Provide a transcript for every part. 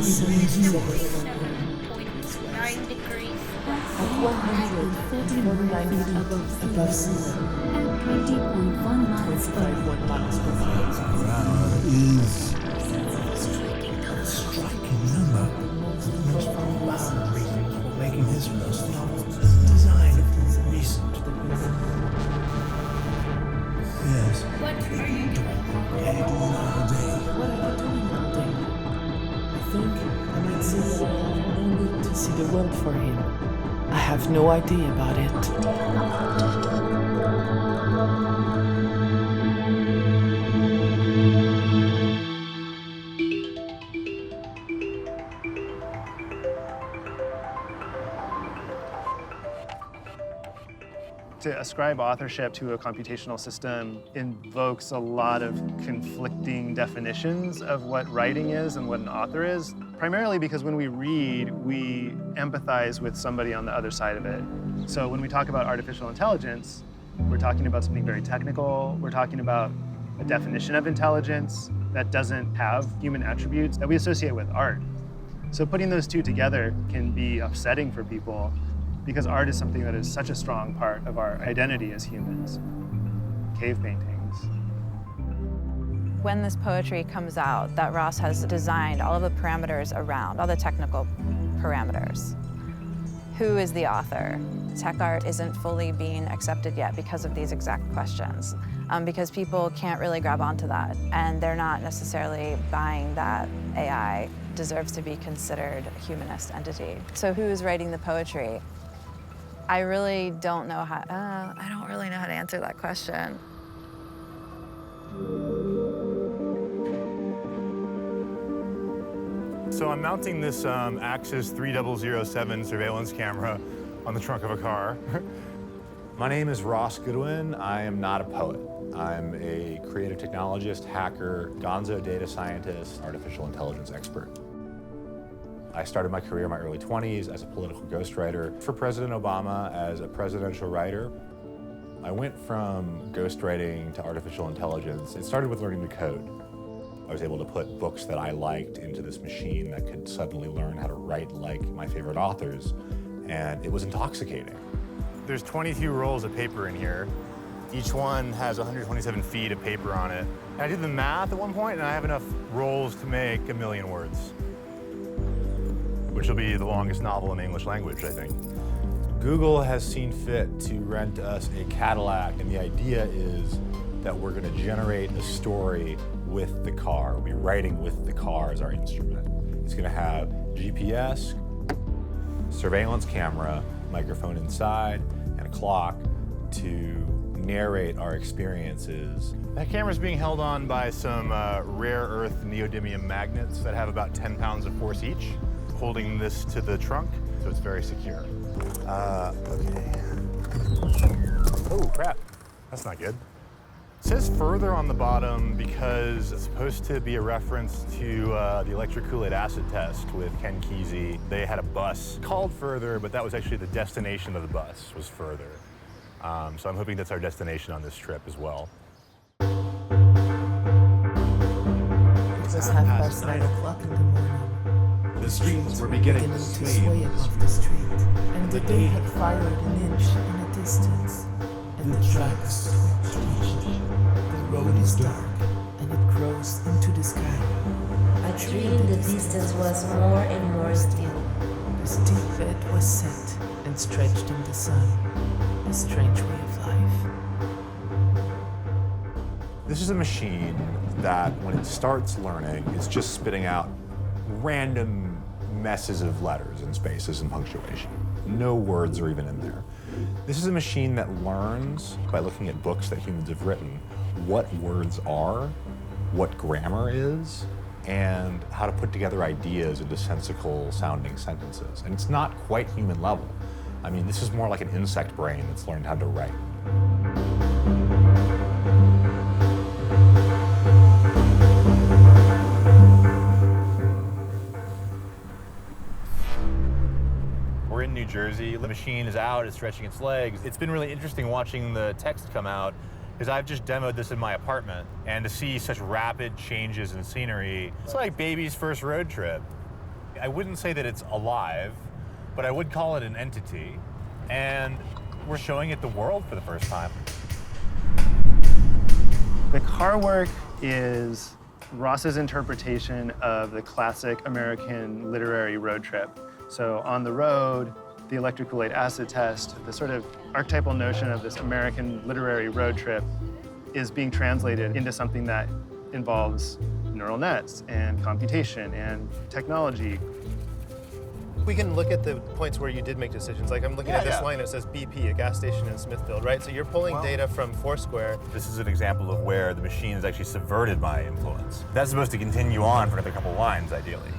9 degrees. At 149 feet above sea level. At 20.1 miles per 25 miles per hour. Is a striking number. Most groundbreaking for making this most design recent. Yes. What are you doing? What are you doing all day? What are you doing all day? I think I might say that I have only to see the world for him. I have no idea about it. To ascribe authorship to a computational system invokes a lot of conflicting definitions of what writing is and what an author is, primarily because when we read, we empathize with somebody on the other side of it. So when we talk about artificial intelligence, we're talking about something very technical. We're talking about a definition of intelligence that doesn't have human attributes that we associate with art. So putting those two together can be upsetting for people, because art is something that is such a strong part of our identity as humans. Cave paintings. When this poetry comes out, that Ross has designed all of the parameters around, all the technical parameters. Who is the author? Tech art isn't fully being accepted yet because of these exact questions, because people can't really grab onto that, and they're not necessarily buying that AI deserves to be considered a humanist entity. So who is writing the poetry? I really don't know how, I don't really know how to answer that question. So I'm mounting this Axis 3007 surveillance camera on the trunk of a car. My name is Ross Goodwin. I am not a poet. I'm a creative technologist, hacker, Gonzo data scientist, artificial intelligence expert. I started my career in my early 20s as a political ghostwriter for President Obama as a presidential writer. I went from ghostwriting to artificial intelligence. It started with learning to code. I was able to put books that I liked into this machine that could suddenly learn how to write like my favorite authors, and it was intoxicating. There's 22 rolls of paper in here. Each one has 127 feet of paper on it. And I did the math at one point, and I have enough rolls to make 1 million words, which will be the longest novel in the English language, I think. Google has seen fit to rent us a Cadillac, and the idea is that we're going to generate a story with the car. We'll be writing with the car as our instrument. It's going to have GPS, surveillance camera, microphone inside, and a clock to narrate our experiences. That camera's being held on by some rare earth neodymium magnets that have about 10 pounds of force each, holding this to the trunk, so it's very secure. Okay. Oh, crap. That's not good. It says further on the bottom because it's supposed to be a reference to the electric Kool-Aid acid test with Ken Kesey. They had a bus called Further, but that was actually the destination of the bus, was Further. So I'm hoping that's our destination on this trip as well. It was 9:30 in the morning. The streets were beginning to sway above the street, and the day had fired an inch in a distance, and the tracks twitched. The road is dark, and it grows into the sky. A tree in the distance was more and more still. The steep bed was set and stretched in the sun. A strange way of life. This is a machine that, when it starts learning, it's just spitting out random messes of letters and spaces and punctuation. No words are even in there. This is a machine that learns, by looking at books that humans have written, what words are, what grammar is, and how to put together ideas into sensical sounding sentences. And it's not quite human level. I mean, this is more like an insect brain that's learned how to write. We're in New Jersey. The machine is out, it's stretching its legs. It's been really interesting watching the text come out, because I've just demoed this in my apartment, and to see such rapid changes in scenery, it's like baby's first road trip. I wouldn't say that it's alive, but I would call it an entity. And we're showing it the world for the first time. The car work is Ross's interpretation of the classic American literary road trip. So on the road, the electric Kool-Aid acid test, the sort of archetypal notion of this American literary road trip is being translated into something that involves neural nets and computation and technology. We can look at the points where you did make decisions. Like I'm looking at this line that says BP, a gas station in Smithfield, right? So you're pulling data from Foursquare. This is an example of where the machine has actually subverted my influence. That's supposed to continue on for another couple lines, ideally.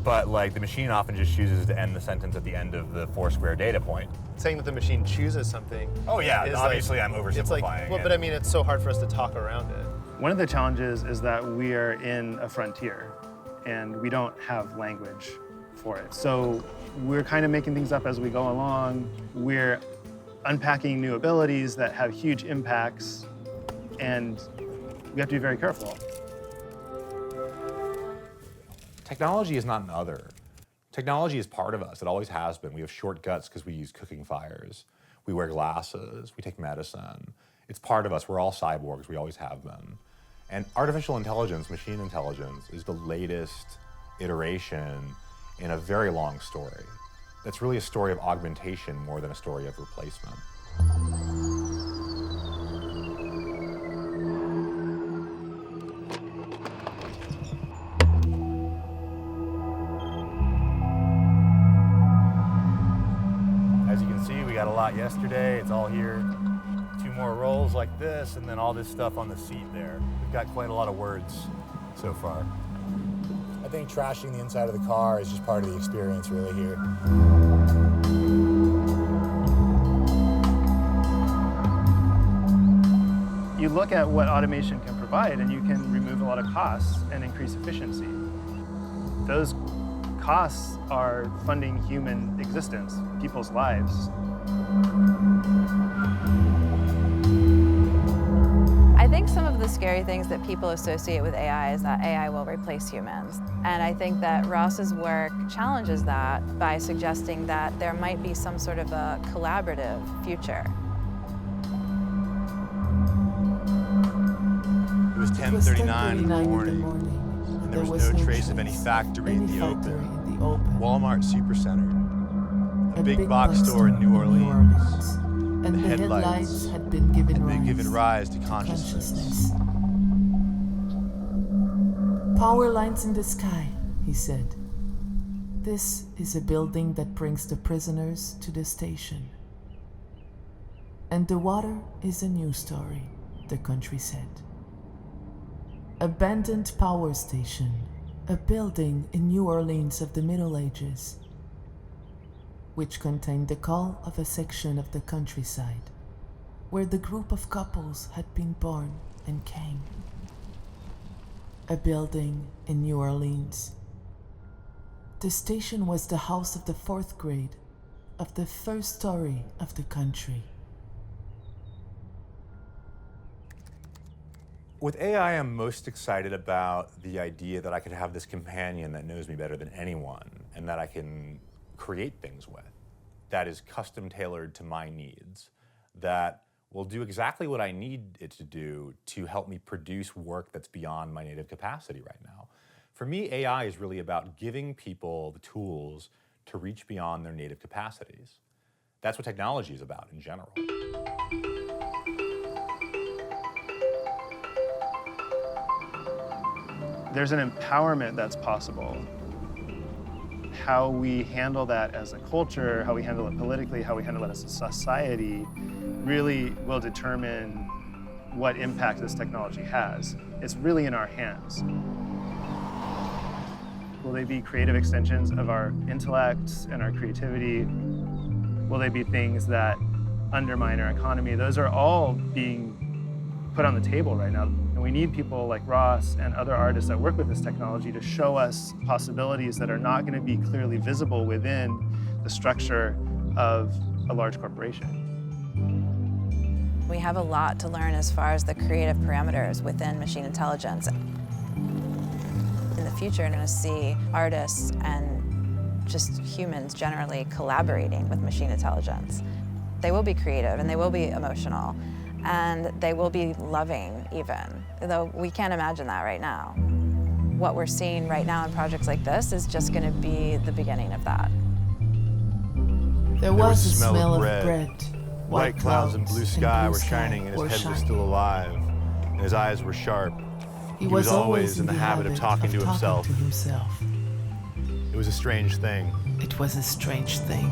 But like the machine often just chooses to end the sentence at the end of the Foursquare data point. Saying that the machine chooses something. Oh yeah, is obviously like, I'm oversimplifying it's like, well, it. but I mean, it's so hard for us to talk around it. One of the challenges is that we are in a frontier and we don't have language for it. So we're kind of making things up as we go along. We're unpacking new abilities that have huge impacts, and we have to be very careful. Technology is not an other. Technology is part of us. It always has been. We have short guts because we use cooking fires. We wear glasses. We take medicine. It's part of us. We're all cyborgs. We always have been. And artificial intelligence, machine intelligence, is the latest iteration in a very long story. That's really a story of augmentation more than a story of replacement. As you can see, we got a lot yesterday. It's all here. 2 more rolls like this, and then all this stuff on the seat there. We've got quite a lot of words so far. I think trashing the inside of the car is just part of the experience really here. You look at what automation can provide and you can remove a lot of costs and increase efficiency. Those costs are funding human existence, people's lives. I think some of the scary things that people associate with AI is that AI will replace humans. And I think that Ross's work challenges that by suggesting that there might be some sort of a collaborative future. It was 10:39 in the morning, and there was no trace of any factory in the open. Walmart Supercenter, a big box store in New Orleans. And the headlights had been given rise to consciousness. Power lines in the sky, he said. This is a building that brings the prisoners to the station. And the water is a new story, the country said. Abandoned power station, a building in New Orleans of the Middle Ages, which contained the call of a section of the countryside, where the group of couples had been born and came. A building in New Orleans. The station was the house of the 4th grade, of the first story of the country. With AI, I'm most excited about the idea that I could have this companion that knows me better than anyone, and that I can create things with, that is custom tailored to my needs, that will do exactly what I need it to do to help me produce work that's beyond my native capacity right now. For me, AI is really about giving people the tools to reach beyond their native capacities. That's what technology is about in general. There's an empowerment that's possible. How we handle that as a culture, how we handle it politically, how we handle it as a society, really will determine what impact this technology has. It's really in our hands. Will they be creative extensions of our intellect and our creativity? Will they be things that undermine our economy? Those are all being put on the table right now. And we need people like Ross and other artists that work with this technology to show us possibilities that are not going to be clearly visible within the structure of a large corporation. We have a lot to learn as far as the creative parameters within machine intelligence. In the future, you're going to see artists and just humans generally collaborating with machine intelligence. They will be creative and they will be emotional and they will be loving even, though we can't imagine that right now. What we're seeing right now in projects like this is just going to be the beginning of that. There was a smell of bread. White clouds and blue sky were shining, and his head was still alive, and his eyes were sharp. He was always in the habit of talking to himself. himself. It was a strange thing. It was a strange thing.